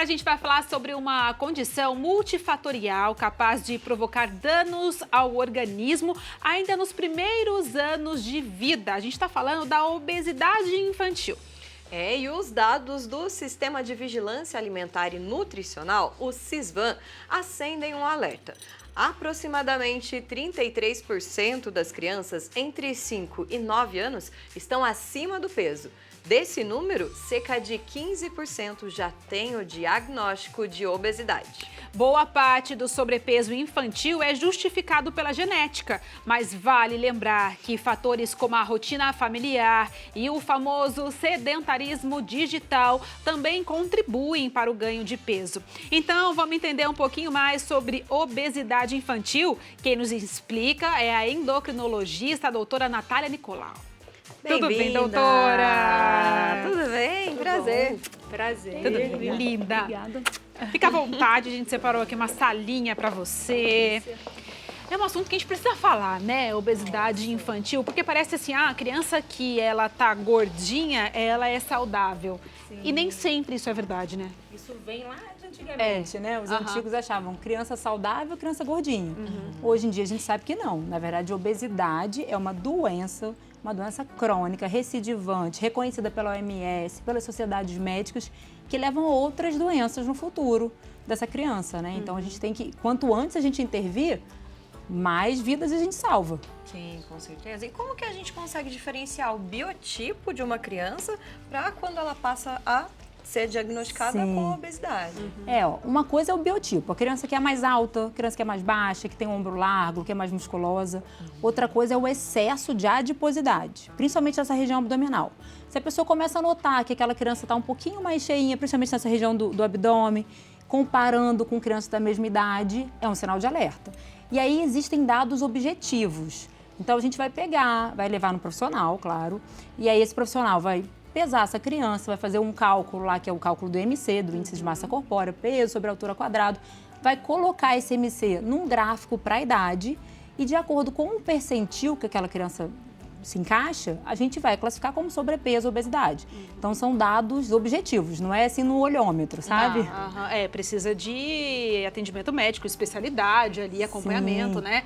agora a gente vai falar sobre uma condição multifatorial capaz de provocar danos ao organismo ainda nos primeiros anos de vida. A gente está falando da obesidade infantil. E os dados do Sistema de Vigilância Alimentar e Nutricional, o SISVAN, acendem um alerta. Aproximadamente 33% das crianças entre 5 e 9 anos estão acima do peso. Desse número, cerca de 15% já tem o diagnóstico de obesidade. Boa parte do sobrepeso infantil é justificado pela genética, mas vale lembrar que fatores como a rotina familiar e o famoso sedentarismo digital também contribuem para o ganho de peso. Então, vamos entender um pouquinho mais sobre obesidade infantil. Quem nos explica é a endocrinologista, a doutora Natália Nicolau. Tudo bem, doutora? Tudo bem? Prazer. Prazer. Tudo bem, linda. Obrigada. Fica à vontade, a gente separou aqui uma salinha para você. É um assunto que a gente precisa falar, né? Obesidade infantil, porque parece assim, a criança que ela tá gordinha, ela é saudável. Sim. E nem sempre isso é verdade, né? Isso vem lá de antigamente, né? Os antigos achavam criança saudável, criança gordinha. Hoje em dia a gente sabe que não. Na verdade, obesidade é uma doença crônica, recidivante, reconhecida pela OMS, pelas sociedades médicas, que levam a outras doenças no futuro dessa criança, né? Então a gente tem que, quanto antes a gente intervir, mais vidas a gente salva. Sim, com certeza. E como que a gente consegue diferenciar o biotipo de uma criança para quando ela passa a ser diagnosticada com obesidade? Uma coisa é o biotipo, a criança que é mais alta, a criança que é mais baixa, que tem um ombro largo, que é mais musculosa. Outra coisa é o excesso de adiposidade, principalmente nessa região abdominal. Se a pessoa começa a notar que aquela criança está um pouquinho mais cheinha, principalmente nessa região do abdômen, comparando com crianças da mesma idade, é um sinal de alerta. E aí existem dados objetivos. Então a gente vai pegar, vai levar no profissional, claro, e aí esse profissional vai pesar essa criança, vai fazer um cálculo lá, que é o cálculo do IMC, do Índice de Massa Corpórea, peso sobre altura quadrado, vai colocar esse IMC num gráfico para a idade e de acordo com o percentil que aquela criança se encaixa, a gente vai classificar como sobrepeso ou obesidade. Então são dados objetivos, não é assim no olhômetro, sabe? Precisa de atendimento médico, especialidade ali, acompanhamento, né?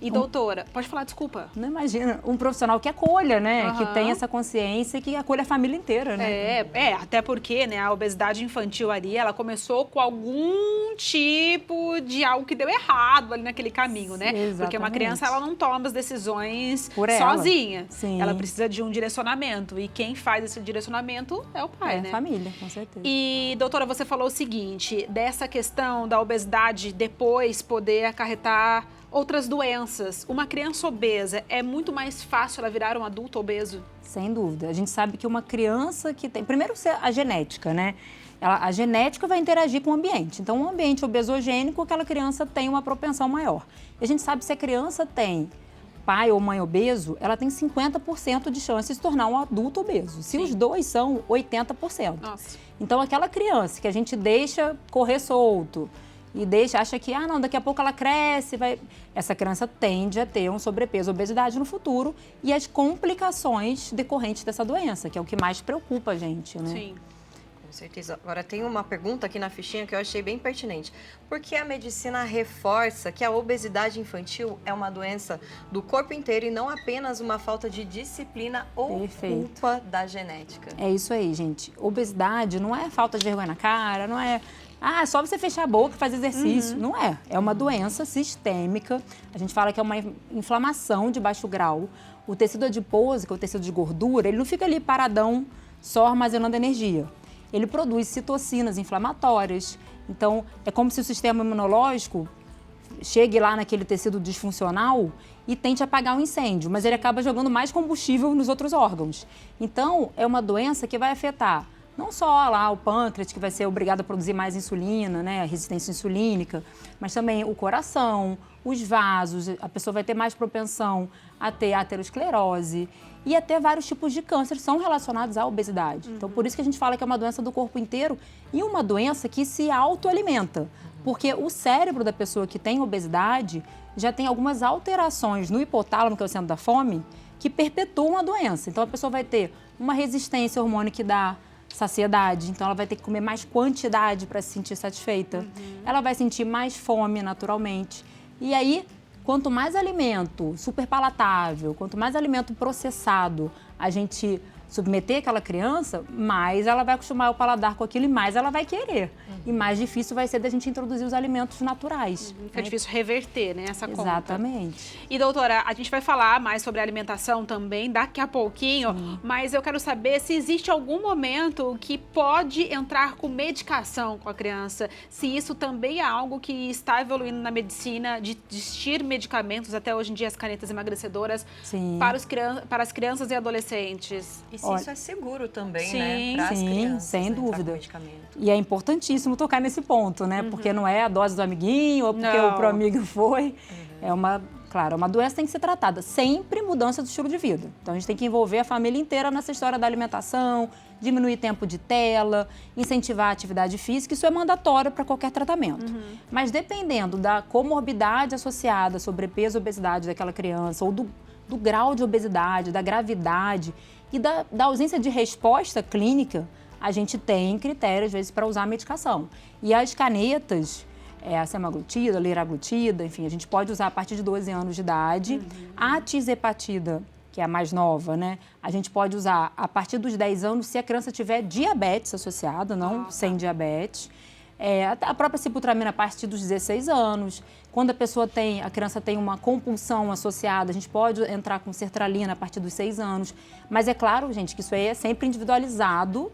E doutora, pode falar, desculpa. Não imagina, um profissional que acolha, né? Que tem essa consciência e que acolha a família inteira, né? Até porque, né, a obesidade infantil ali, ela começou com algum tipo de algo que deu errado ali naquele caminho, né? Exatamente. Porque uma criança, ela não toma as decisões por ela sozinha. Sim. Ela precisa de um direcionamento e quem faz esse direcionamento é o pai, né? É a família, com certeza. E, doutora, você falou o seguinte, dessa questão da obesidade depois poder acarretar outras doenças. Uma criança obesa, é muito mais fácil ela virar um adulto obeso? Sem dúvida. A gente sabe que uma criança que tem... Primeiro, a genética, né? A genética vai interagir com o ambiente. Então, um ambiente obesogênico, aquela criança tem uma propensão maior. E a gente sabe que se a criança tem pai ou mãe obeso, ela tem 50% de chance de se tornar um adulto obeso. Se os dois são, 80%. Nossa. Então, aquela criança que a gente deixa correr solto, e acha que, daqui a pouco ela cresce, essa criança tende a ter um sobrepeso, obesidade no futuro e as complicações decorrentes dessa doença, que é o que mais preocupa a gente, né? Sim. Com certeza. Agora, tem uma pergunta aqui na fichinha que eu achei bem pertinente. Por que a medicina reforça que a obesidade infantil é uma doença do corpo inteiro e não apenas uma falta de disciplina ou culpa da genética? É isso aí, gente. Obesidade não é falta de vergonha na cara, não é... só você fechar a boca e fazer exercício. Não é. É uma doença sistêmica. A gente fala que é uma inflamação de baixo grau. O tecido adiposo, que é o tecido de gordura, ele não fica ali paradão, só armazenando energia. Ele produz citocinas inflamatórias. Então, é como se o sistema imunológico chegue lá naquele tecido disfuncional e tente apagar um incêndio, mas ele acaba jogando mais combustível nos outros órgãos. Então, é uma doença que vai afetar não só lá o pâncreas, que vai ser obrigado a produzir mais insulina, né, a resistência insulínica, mas também o coração, os vasos, a pessoa vai ter mais propensão a ter aterosclerose e até vários tipos de câncer são relacionados à obesidade. Então, por isso que a gente fala que é uma doença do corpo inteiro e uma doença que se autoalimenta, porque o cérebro da pessoa que tem obesidade já tem algumas alterações no hipotálamo, que é o centro da fome, que perpetuam a doença. Então, a pessoa vai ter uma resistência ao hormônio que dá saciedade. Então, ela vai ter que comer mais quantidade para se sentir satisfeita. Ela vai sentir mais fome, naturalmente. E aí, quanto mais alimento super palatável, quanto mais alimento processado a gente submeter aquela criança, mais ela vai acostumar o paladar com aquilo e mais ela vai querer. E mais difícil vai ser da gente introduzir os alimentos naturais. Fica difícil reverter, né, essa conta. Exatamente. E, doutora, a gente vai falar mais sobre alimentação também daqui a pouquinho, mas eu quero saber se existe algum momento que pode entrar com medicação com a criança, se isso também é algo que está evoluindo na medicina, de existir medicamentos, até hoje em dia as canetas emagrecedoras, para as crianças e adolescentes. E se isso é seguro também, né? Para as crianças, sem dúvida. E é importantíssimo tocar nesse ponto, né? Porque não é a dose do amiguinho ou porque o pro-amigo foi. É uma doença que tem que ser tratada. Sempre mudança do estilo de vida. Então, a gente tem que envolver a família inteira nessa história da alimentação, diminuir tempo de tela, incentivar a atividade física. Isso é mandatório para qualquer tratamento. Mas dependendo da comorbidade associada, sobrepeso, obesidade daquela criança, ou do grau de obesidade, da gravidade e da ausência de resposta clínica, a gente tem critérios, às vezes, para usar a medicação. E as canetas, a semaglutida, a liraglutida, enfim, a gente pode usar a partir de 12 anos de idade. A tirzepatida, que é a mais nova, né? A gente pode usar a partir dos 10 anos se a criança tiver diabetes associada, não sem diabetes. A própria sibutramina a partir dos 16 anos. Quando a criança tem uma compulsão associada, a gente pode entrar com sertralina a partir dos 6 anos. Mas é claro, gente, que isso aí é sempre individualizado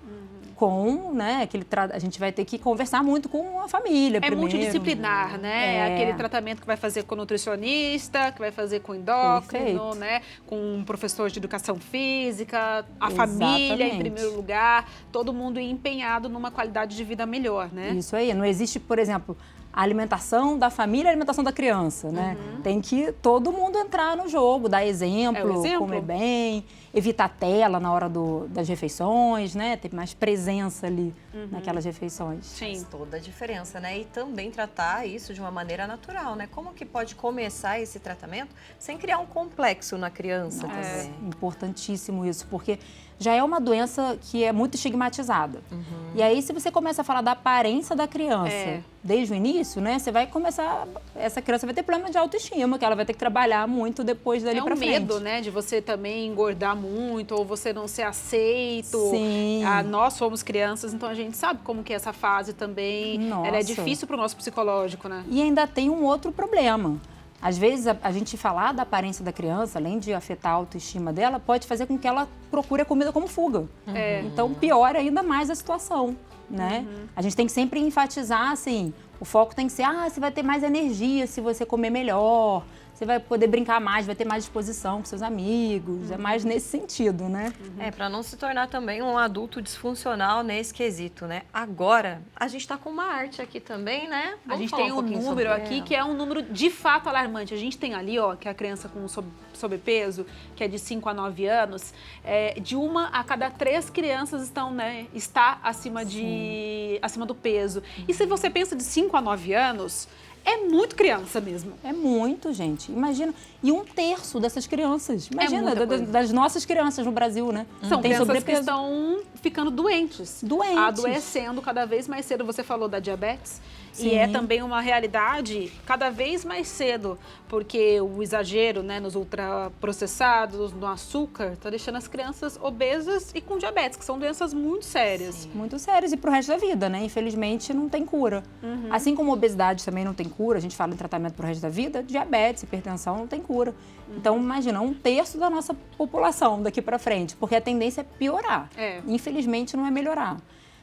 com, né, a gente vai ter que conversar muito com a família primeiro. Multidisciplinar, né? Aquele tratamento que vai fazer com o nutricionista, que vai fazer com o endócrino, né? Com um professor de educação física, a família em primeiro lugar, todo mundo empenhado numa qualidade de vida melhor, né? Isso aí, não existe, por exemplo, a alimentação da família e a alimentação da criança, né? Tem que todo mundo entrar no jogo, dar exemplo, comer bem, evitar tela na hora das refeições, né? Ter mais presença ali naquelas refeições. Sim. Faz toda a diferença, né? E também tratar isso de uma maneira natural, né? Como que pode começar esse tratamento sem criar um complexo na criança também? É importantíssimo isso, porque já é uma doença que é muito estigmatizada. E aí, se você começa a falar da aparência da criança desde o início, né? Você vai começar... Essa criança vai ter problema de autoestima, que ela vai ter que trabalhar muito depois dali pra frente. É um medo, né? De você também engordar muito, ou você não ser aceito. Sim. Nós somos crianças, então a gente sabe como que é essa fase também. Nossa. Ela é difícil pro nosso psicológico, né? E ainda tem um outro problema. Às vezes, a gente falar da aparência da criança, além de afetar a autoestima dela, pode fazer com que ela procure a comida como fuga. Então, piora ainda mais a situação, né? A gente tem que sempre enfatizar, assim, o foco tem que ser, você vai ter mais energia se você comer melhor, você vai poder brincar mais, vai ter mais disposição com seus amigos, é mais nesse sentido, né? Para não se tornar também um adulto disfuncional nesse quesito, né? Agora, a gente está com uma arte aqui também, né? A gente tem um número aqui que é um número de fato alarmante. A gente tem ali, ó, que é a criança com sobrepeso, que é de 5 a 9 anos, de 1 a cada 3 crianças está acima do peso. E se você pensa de 5 a 9 anos, é muito criança mesmo. É muito, gente. Imagina. E 1/3 dessas crianças. Imagina, das nossas crianças no Brasil, né? São crianças que estão ficando doentes. Adoecendo cada vez mais cedo. Você falou da diabetes. Sim. E é também uma realidade cada vez mais cedo, porque o exagero, né, nos ultraprocessados, no açúcar, está deixando as crianças obesas e com diabetes, que são doenças muito sérias. Sim. Muito sérias e pro resto da vida, né? Infelizmente, não tem cura. Assim como a obesidade também não tem cura, a gente fala em tratamento pro resto da vida, diabetes, hipertensão não tem cura. Então, imagina, 1/3 da nossa população daqui para frente, porque a tendência é piorar. Infelizmente, não é melhorar.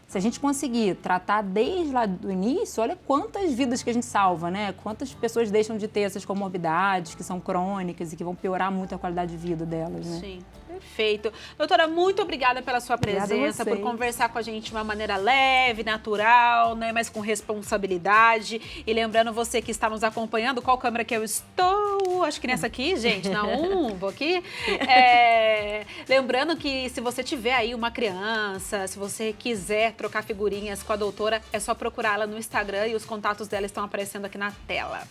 Se a gente conseguir tratar desde lá do início, olha quantas vidas que a gente salva, né? Quantas pessoas deixam de ter essas comorbidades que são crônicas e que vão piorar muito a qualidade de vida delas, né? Sim. Perfeito. Doutora, muito obrigada pela sua presença, por conversar com a gente de uma maneira leve, natural, né, mas com responsabilidade. E lembrando você que está nos acompanhando, qual câmera que eu estou? Acho que nessa aqui, gente, na vou aqui. Lembrando que se você tiver aí uma criança, se você quiser trocar figurinhas com a doutora, é só procurá-la no Instagram e os contatos dela estão aparecendo aqui na tela.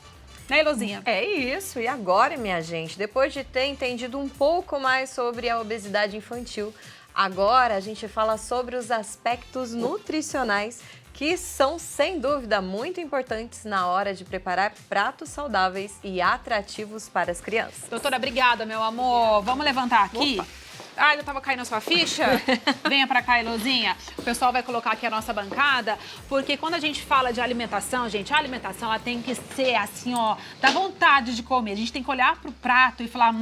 Né, Elozinha? É isso. E agora, minha gente, depois de ter entendido um pouco mais sobre a obesidade infantil, Agora a gente fala sobre os aspectos nutricionais que são, sem dúvida, muito importantes na hora de preparar pratos saudáveis e atrativos para as crianças. Doutora, obrigada, meu amor. Vamos levantar aqui? Opa. Ai, eu tava caindo a sua ficha? Venha pra cá, Elozinha. O pessoal vai colocar aqui a nossa bancada, porque quando a gente fala de alimentação, gente, a alimentação ela tem que ser assim, ó, dá vontade de comer. A gente tem que olhar pro prato e falar,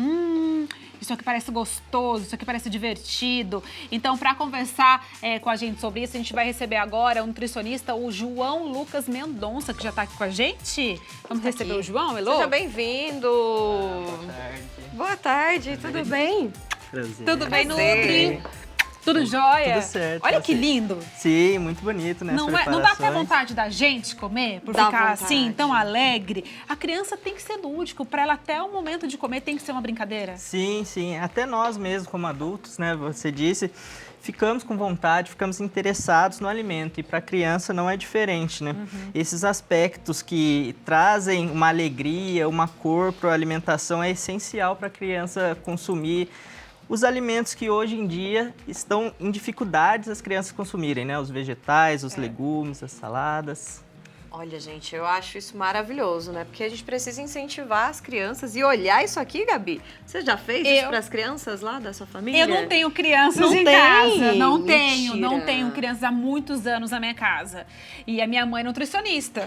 isso aqui parece gostoso, isso aqui parece divertido. Então, para conversar com a gente sobre isso, a gente vai receber agora o nutricionista, o João Lucas Mendonça, que já tá aqui com a gente. Vamos receber o João, Elô? Seja bem-vindo. Boa tarde. Boa tarde, tudo bem? Prazer. Tudo bem, Prazer. Nutri? Tudo jóia? Tudo certo. Olha tá que certo. lindo. Sim, muito bonito, né? Não dá até vontade da gente comer, por Dá ficar vontade. assim, tão alegre? A criança tem que ser lúdico, para ela até o momento de comer tem que ser uma brincadeira. Sim, sim. Até nós mesmos, como adultos, né? Você disse, ficamos com vontade, ficamos interessados no alimento. E para a criança não é diferente, né? Esses aspectos que trazem uma alegria, uma cor para a alimentação é essencial para a criança consumir os alimentos que hoje em dia estão em dificuldades as crianças consumirem, né? Os vegetais, os legumes, as saladas. Olha, gente, eu acho isso maravilhoso, né? Porque a gente precisa incentivar as crianças e olhar isso aqui, Gabi. Você já fez isso para as crianças lá da sua família? Eu não tenho crianças Não em tem? casa. Não Mentira. tenho crianças há muitos anos na minha casa. E a minha mãe é nutricionista.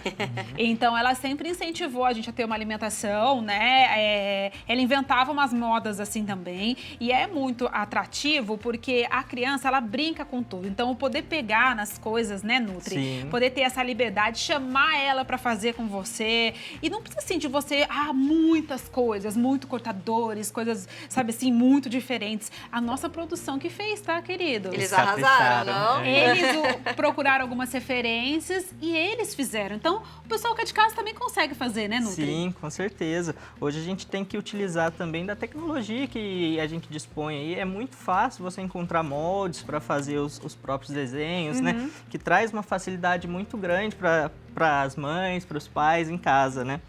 Então, ela sempre incentivou a gente a ter uma alimentação, né? Ela inventava umas modas assim também. E é muito atrativo porque a criança, ela brinca com tudo. Então, o poder pegar nas coisas, né, Nutri? Sim. Poder ter essa liberdade, chamar ela para fazer com você. E não precisa assim de você, muitas coisas, muito cortadores, coisas, sabe assim, muito diferentes. A nossa produção que fez, tá, querido? Eles Capricharam, arrasaram, não? Eles procuraram algumas referências e eles fizeram. Então, o pessoal que é de casa também consegue fazer, né, Nutri? Sim, com certeza. Hoje a gente tem que utilizar também da tecnologia que a gente dispõe aí. É muito fácil você encontrar moldes para fazer os próprios desenhos, né? Que traz uma facilidade muito grande para as mães, para os pais em casa, né?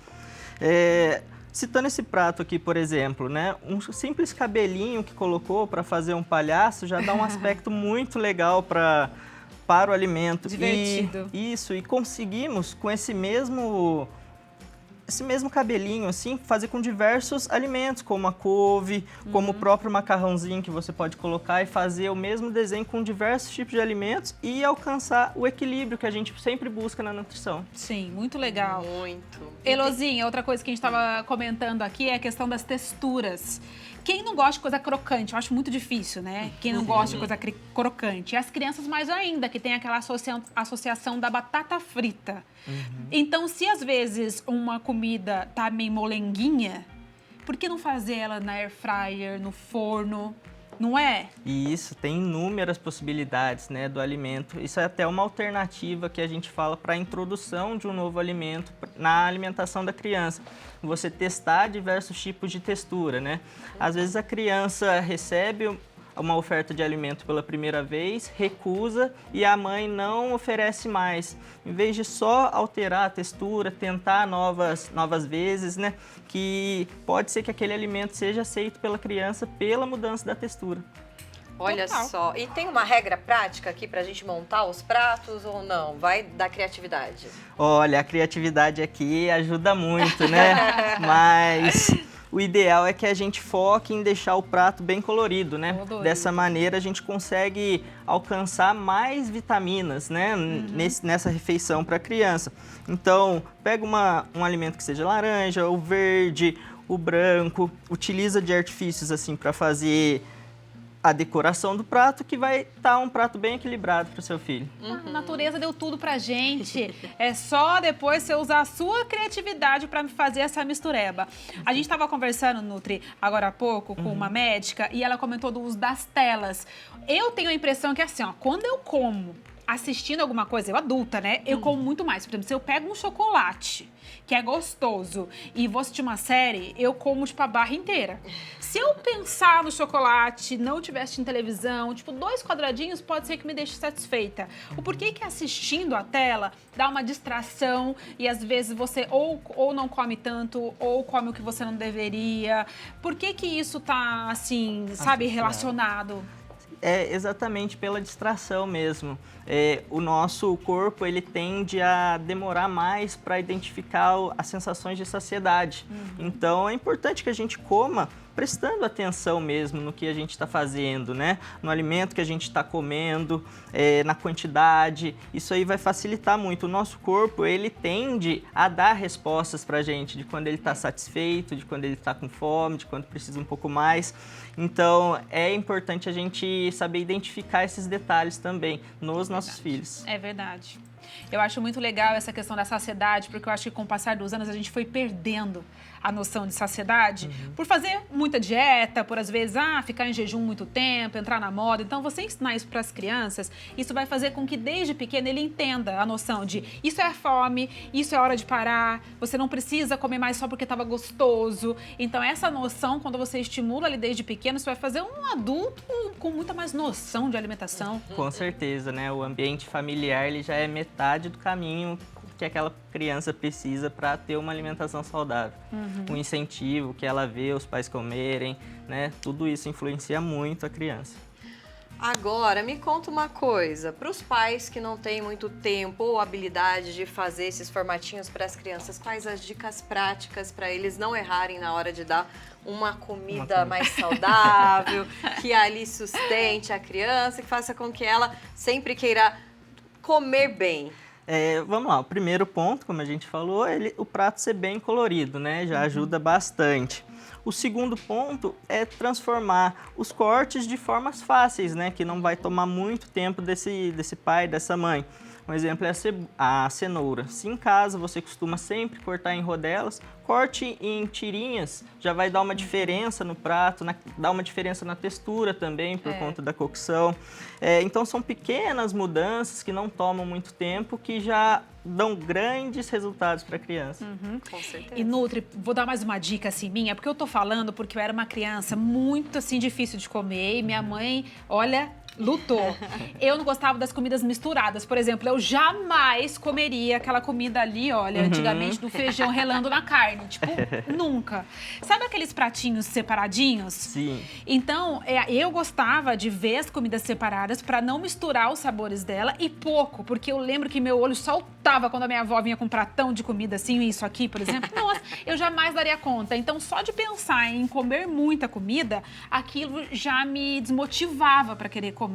Citando esse prato aqui, por exemplo, né? Um simples cabelinho que colocou para fazer um palhaço já dá um aspecto muito legal para o alimento. Divertido. E conseguimos com esse mesmo cabelinho, assim, fazer com diversos alimentos, como a couve, como o próprio macarrãozinho que você pode colocar e fazer o mesmo desenho com diversos tipos de alimentos e alcançar o equilíbrio que a gente sempre busca na nutrição. Sim, muito legal. Muito. Elozinha, outra coisa que a gente estava comentando aqui é a questão das texturas. Quem não gosta de coisa crocante? Eu acho muito difícil, né? Quem não gosta de coisa crocante. E as crianças mais ainda, que tem aquela associação da batata frita. Então, se às vezes uma comida tá meio molenguinha, por que não fazer ela na air fryer, no forno? Não é? E isso tem inúmeras possibilidades, né, do alimento. Isso é até uma alternativa que a gente fala para a introdução de um novo alimento na alimentação da criança. Você testar diversos tipos de textura, né? Às vezes a criança recebe uma oferta de alimento pela primeira vez, recusa e a mãe não oferece mais. Em vez de só alterar a textura, tentar novas vezes, né? Que pode ser que aquele alimento seja aceito pela criança pela mudança da textura. Olha Total. só, e tem uma regra prática aqui pra gente montar os pratos ou não? Vai da criatividade? Olha, a criatividade aqui ajuda muito, né? Mas o ideal é que a gente foque em deixar o prato bem colorido, né? Colorido. Dessa maneira a gente consegue alcançar mais vitaminas, né? Nessa refeição para a criança. Então, pega um alimento que seja laranja, o verde, o branco, utiliza de artifícios assim para fazer a decoração do prato, que vai estar um prato bem equilibrado para o seu filho. A natureza deu tudo pra gente. É só depois você usar a sua criatividade pra fazer essa mistureba. A gente estava conversando, Nutri, agora há pouco, com uma médica, e ela comentou do uso das telas. Eu tenho a impressão que assim, ó, quando eu como assistindo alguma coisa, eu adulta, né? Eu como muito mais. Por exemplo, se eu pego um chocolate, que é gostoso, e vou assistir uma série, eu como, tipo, a barra inteira. Se eu pensar no chocolate, não estiver assistindo televisão, tipo, 2 quadradinhos, pode ser que me deixe satisfeita. O porquê que assistindo a tela dá uma distração e às vezes você ou não come tanto, ou come o que você não deveria. Por que que isso tá, assim, sabe, relacionado? É exatamente pela distração mesmo. O nosso corpo ele tende a demorar mais para identificar as sensações de saciedade. Então é importante que a gente coma prestando atenção mesmo no que a gente está fazendo, né? No alimento que a gente está comendo, na quantidade. Isso aí vai facilitar muito. O nosso corpo ele tende a dar respostas para a gente de quando ele está satisfeito, de quando ele está com fome, de quando precisa um pouco mais. Então é importante a gente saber identificar esses detalhes também nos nossos filhos. É verdade. Eu acho muito legal essa questão da saciedade, porque eu acho que com o passar dos anos a gente foi perdendo a noção de saciedade por fazer muita dieta, por às vezes ficar em jejum muito tempo, entrar na moda. Então você ensinar isso para as crianças, isso vai fazer com que desde pequeno ele entenda a noção de isso é fome, isso é hora de parar, você não precisa comer mais só porque estava gostoso. Então essa noção, quando você estimula ali desde pequeno, isso vai fazer um adulto com muita mais noção de alimentação. Com certeza, né? O ambiente familiar ele já é metade do caminho que aquela criança precisa para ter uma alimentação saudável. Um incentivo, que ela vê os pais comerem, né? Tudo isso influencia muito a criança. Agora, me conta uma coisa, para os pais que não têm muito tempo ou habilidade de fazer esses formatinhos para as crianças, quais as dicas práticas para eles não errarem na hora de dar uma comida mais saudável, que ali sustente a criança, que faça com que ela sempre queira comer bem? Vamos lá, o primeiro ponto, como a gente falou, o prato ser bem colorido, né? Já ajuda bastante. O segundo ponto é transformar os cortes de formas fáceis, né? Que não vai tomar muito tempo desse pai, dessa mãe. Um exemplo é a cenoura. Se em casa você costuma sempre cortar em rodelas, corte em tirinhas, já vai dar uma diferença no prato, dá uma diferença na textura também, por conta da cocção. Então são pequenas mudanças que não tomam muito tempo, que já dão grandes resultados para a criança. Com certeza. E Nutri, vou dar mais uma dica assim minha, porque eu tô falando porque eu era uma criança muito assim difícil de comer e minha mãe, olha, lutou. Eu não gostava das comidas misturadas. Por exemplo, eu jamais comeria aquela comida ali, olha, antigamente do feijão relando na carne. Tipo, nunca. Sabe aqueles pratinhos separadinhos? Sim. Então, eu gostava de ver as comidas separadas para não misturar os sabores dela e pouco, porque eu lembro que meu olho saltava quando a minha avó vinha com um pratão de comida assim, isso aqui, por exemplo. Nossa, eu jamais daria conta. Então, só de pensar em comer muita comida, aquilo já me desmotivava para querer comer.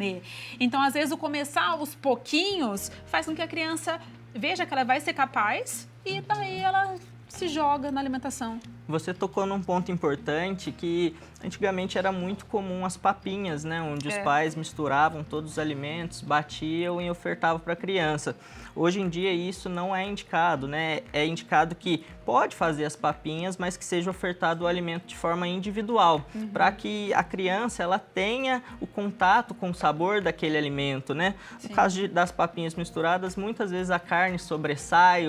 Então, às vezes, o começar aos pouquinhos faz com que a criança veja que ela vai ser capaz e daí ela se joga na alimentação. Você tocou num ponto importante que antigamente era muito comum as papinhas, né? Onde os pais misturavam todos os alimentos, batiam e ofertavam para a criança. Hoje em dia isso não é indicado, né? É indicado que pode fazer as papinhas, mas que seja ofertado o alimento de forma individual, para que a criança ela tenha o contato com o sabor daquele alimento, né? No caso das papinhas misturadas, muitas vezes a carne sobressai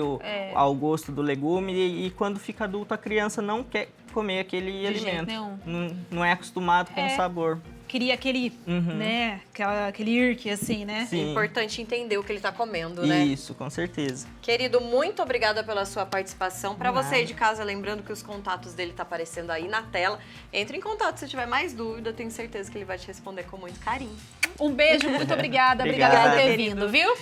ao gosto do legume e quando fica adulto a criança não quer comer aquele alimento. Não é acostumado com o sabor. Queria aquele, né, aquele irque, assim, né? Sim. É importante entender o que ele está comendo, né? Isso, com certeza. Querido, muito obrigada pela sua participação. Para você aí de casa, lembrando que os contatos dele tá aparecendo aí na tela. Entre em contato se tiver mais dúvida, tenho certeza que ele vai te responder com muito carinho. Um beijo, muito obrigada. Obrigado. Obrigada por ter vindo, viu?